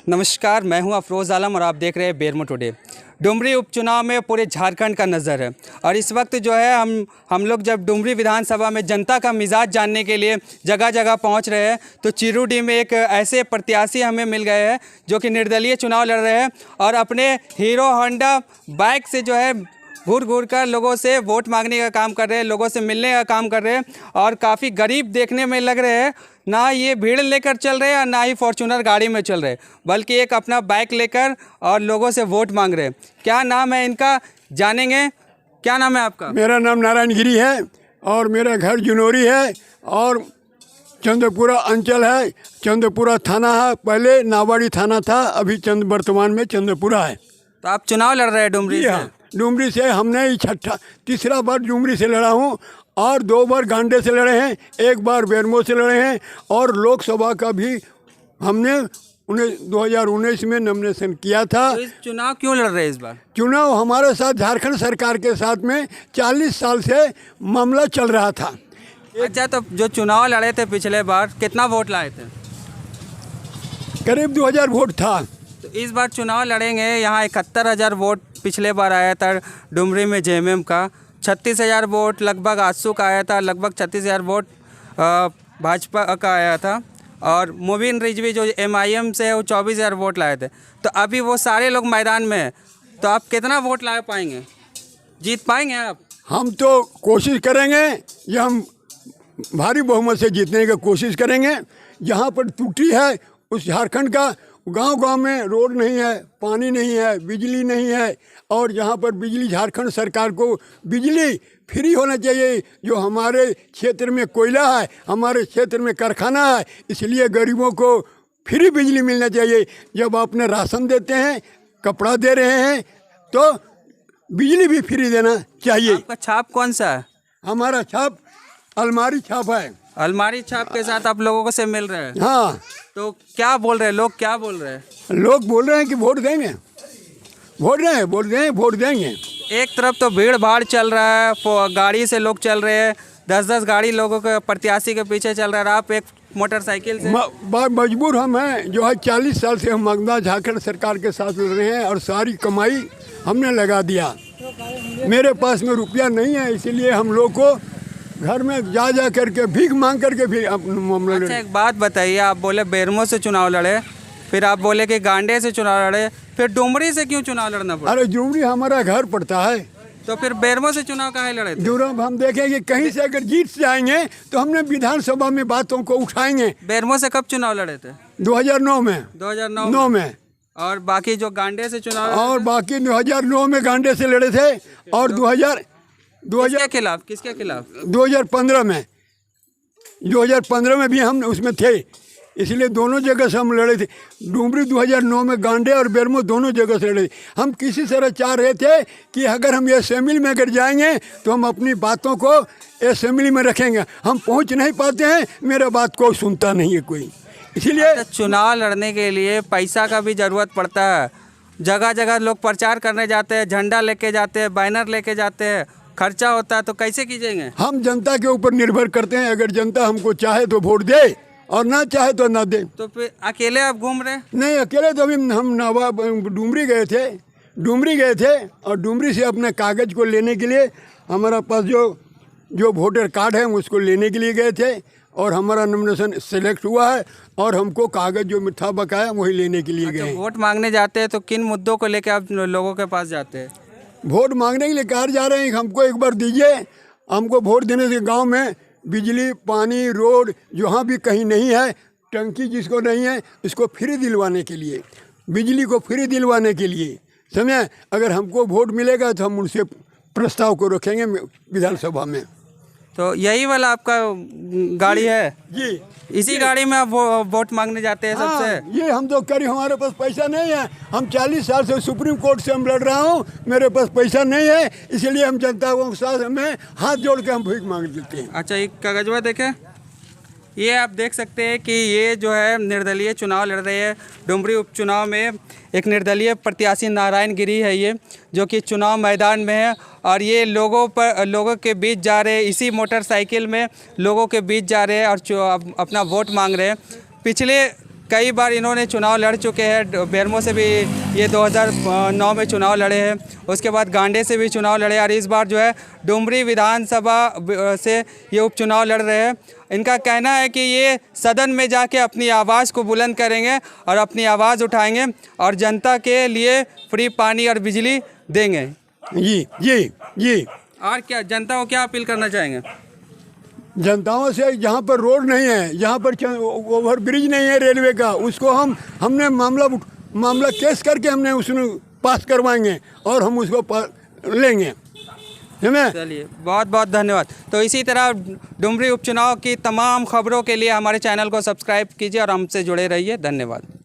नमस्कार, मैं हूं अफरोज़ आलम और आप देख रहे हैं बेरमो टुडे। डुमरी उपचुनाव में पूरे झारखंड का नज़र है और इस वक्त जो है हम लोग जब डुमरी विधानसभा में जनता का मिजाज जानने के लिए जगह जगह पहुंच रहे हैं तो चिरूडी में एक ऐसे प्रत्याशी हमें मिल गए हैं जो कि निर्दलीय चुनाव लड़ रहे हैं और अपने हीरो होंडा बाइक से जो है घूर कर लोगों से वोट मांगने का काम कर रहे हैं, लोगों से मिलने का काम कर रहे हैं और काफ़ी गरीब देखने में लग रहे हैं। ना ये भीड़ लेकर चल रहे हैं और ना ही फॉर्चूनर गाड़ी में चल रहे हैं, बल्कि एक अपना बाइक लेकर और लोगों से वोट मांग रहे हैं। क्या नाम है इनका, जानेंगे। क्या नाम है आपका? मेरा नाम नारायण गिरी है और मेरा घर जुनोरी है और चंद्रपुरा अंचल है। चंद्रपुरा थाना है, पहले नावाड़ी थाना था, अभी वर्तमान में चंद्रपुरा है। तो आप चुनाव लड़ रहे हैं डुमरी से? हाँ, डुमरी से हमने तीसरा बार डुमरी से लड़ा हूँ और 2 बार गांडे से लड़े हैं, 1 बार बेरमो से लड़े हैं और लोकसभा का भी हमने 2019 में नॉमिनेशन किया था। तो इस चुनाव क्यों लड़ रहे हैं इस बार? चुनाव हमारे साथ झारखंड सरकार के साथ में 40 साल से मामला चल रहा था। अच्छा, तो जो चुनाव लड़े थे पिछले बार कितना वोट लाए थे? करीब 2000 वोट था। तो इस बार चुनाव लड़ेंगे, यहाँ 71,000 वोट पिछले बार आया था डुमरी में जेएमएम का, 36,000 वोट लगभग आजसू का आया था, लगभग 36,000 वोट भाजपा का आया था और मुबीन रिजवी जो एमआईएम से है वो 24,000 वोट लाए थे। तो अभी वो सारे लोग मैदान में हैं, तो आप कितना वोट ला पाएंगे, जीत पाएंगे आप? हम तो कोशिश करेंगे, ये हम भारी बहुमत से जीतने की कोशिश करेंगे। जहाँ पर त्रुटि है उस झारखंड का, गांव-गांव में रोड नहीं है, पानी नहीं है, बिजली नहीं है और जहाँ पर बिजली, झारखंड सरकार को बिजली फ्री होना चाहिए। जो हमारे क्षेत्र में कोयला है, हमारे क्षेत्र में कारखाना है, इसलिए गरीबों को फ्री बिजली मिलना चाहिए। जब आपने राशन देते हैं, कपड़ा दे रहे हैं तो बिजली भी फ्री देना चाहिए। आपका छाप कौन सा है? हमारा छाप अलमारी छाप है। अलमारी छाप के साथ आप लोगों को से मिल रहे हैं? हाँ। तो क्या बोल रहे हैं लोग, क्या बोल रहे हैं? लोग बोल रहे हैं कि वोट देंगे, वोट देंगे, वोट देंगे, वोट देंगे। एक तरफ तो भीड़ भाड़ चल रहा है, गाड़ी से लोग चल रहे हैं, 10-10 गाड़ी लोगों के प्रत्याशी के पीछे चल रहा है, आप एक मोटरसाइकिल से। मजबूर हम हैं, जो है 40 साल से हम मगदा झारखंड सरकार के साथ लड़ रहे हैं और सारी कमाई हमने लगा दिया। मेरे पास में रुपया नहीं है, इसीलिए हम लोग को घर में जा करके भीख मांग करके भी मामला लड़े। अच्छा, एक बात बताइए, आप बोले बेरमो से चुनाव लड़े, फिर आप बोले कि गांडे से चुनाव लड़े, फिर डुमरी से क्यों चुनाव लड़ना पड़ा? अरे डुमरी हमारा घर पड़ता है। तो फिर बेरमो से चुनाव काहे लड़े थे? डुमरी हम देखेंगे कहीं से अगर जीत जाएंगे तो हमने विधानसभा में बातों को उठाएंगे। बेरमो से कब चुनाव लड़े थे? 2009 में। 2009 में। और बाकी जो गांडे से चुनाव? और बाकी 2009 में गांडे से लड़े थे और 2000 किसके खिलाफ? किसके खिलाफ? 2015 में, 2015 में भी हम उसमें थे, इसलिए दोनों जगह से हम लड़े थे। डुमरी 2009 में, गांडे और बेरमो दोनों जगह से लड़े थे। हम किसी तरह चाह रहे थे कि अगर हम असेंबली में अगर जाएंगे तो हम अपनी बातों को असेंबली में रखेंगे। हम पहुंच नहीं पाते हैं, मेरा बात को सुनता नहीं है कोई, इसलिए। चुनाव लड़ने के लिए पैसा का भी ज़रूरत पड़ता है, जगह जगह लोग प्रचार करने जाते हैं, झंडा लेके जाते हैं, बैनर लेके जाते हैं, खर्चा होता है, तो कैसे कीजिएंगे? हम जनता के ऊपर निर्भर करते हैं। अगर जनता हमको चाहे तो वोट दे और ना चाहे तो ना दे। तो फिर अकेले आप घूम रहे? नहीं, अकेले तो अभी हम डुमरी गए थे और डुमरी से अपने कागज़ को लेने के लिए, हमारा पास जो वोटर कार्ड है उसको लेने के लिए गए थे और हमारा नॉमिनेशन सेलेक्ट हुआ है और हमको कागज़ जो मिठा बकाया वही लेने के लिए गए। वोट मांगने जाते हैं तो किन मुद्दों को लेकर आप लोगों के पास जाते हैं? वोट मांगने के लिए कहा जा रहे हैं कि हमको एक बार दीजिए, हमको वोट देने से गांव में बिजली, पानी, रोड जहाँ भी कहीं नहीं है, टंकी जिसको नहीं है उसको फ्री दिलवाने के लिए, बिजली को फ्री दिलवाने के लिए समय अगर हमको वोट मिलेगा तो हम उनसे प्रस्ताव को रखेंगे विधानसभा में। तो यही वाला आपका गाड़ी है जी? इसी गाड़ी में आप वोट मांगने जाते हैं? हाँ, सबसे ये हम तो करी, हमारे पास पैसा नहीं है। हम 40 साल से सुप्रीम कोर्ट से हम लड़ रहा हूँ, मेरे पास पैसा नहीं है, इसलिए हम जनता के साथ हमें हाथ जोड़ के हम भीख मांग देते हैं। अच्छा, एक कागजवा देखें, ये आप देख सकते हैं कि ये जो है निर्दलीय चुनाव लड़ रहे हैं डुमरी उपचुनाव में। एक निर्दलीय प्रत्याशी नारायण गिरी है ये, जो कि चुनाव मैदान में है और ये लोगों के बीच जा रहे हैं, इसी मोटरसाइकिल में लोगों के बीच जा रहे हैं और अपना वोट मांग रहे हैं। पिछले कई बार इन्होंने चुनाव लड़ चुके हैं। बेरमो से भी ये 2009 में चुनाव लड़े हैं, उसके बाद गांडे से भी चुनाव लड़े और इस बार जो है डुमरी विधानसभा से ये उपचुनाव लड़ रहे हैं। इनका कहना है कि ये सदन में जाके अपनी आवाज़ को बुलंद करेंगे और अपनी आवाज़ उठाएंगे और जनता के लिए फ्री पानी और बिजली देंगे। जी जी जी। और क्या जनता को क्या अपील करना चाहेंगे? जनताओं से जहाँ पर रोड नहीं है, जहाँ पर ओवर ब्रिज नहीं है रेलवे का, उसको हमने मामला केस करके हमने उसमें पास करवाएंगे और हम उसको लेंगे। चलिए, बहुत बहुत धन्यवाद। तो इसी तरह डुमरी उपचुनाव की तमाम खबरों के लिए हमारे चैनल को सब्सक्राइब कीजिए और हमसे जुड़े रहिए। धन्यवाद।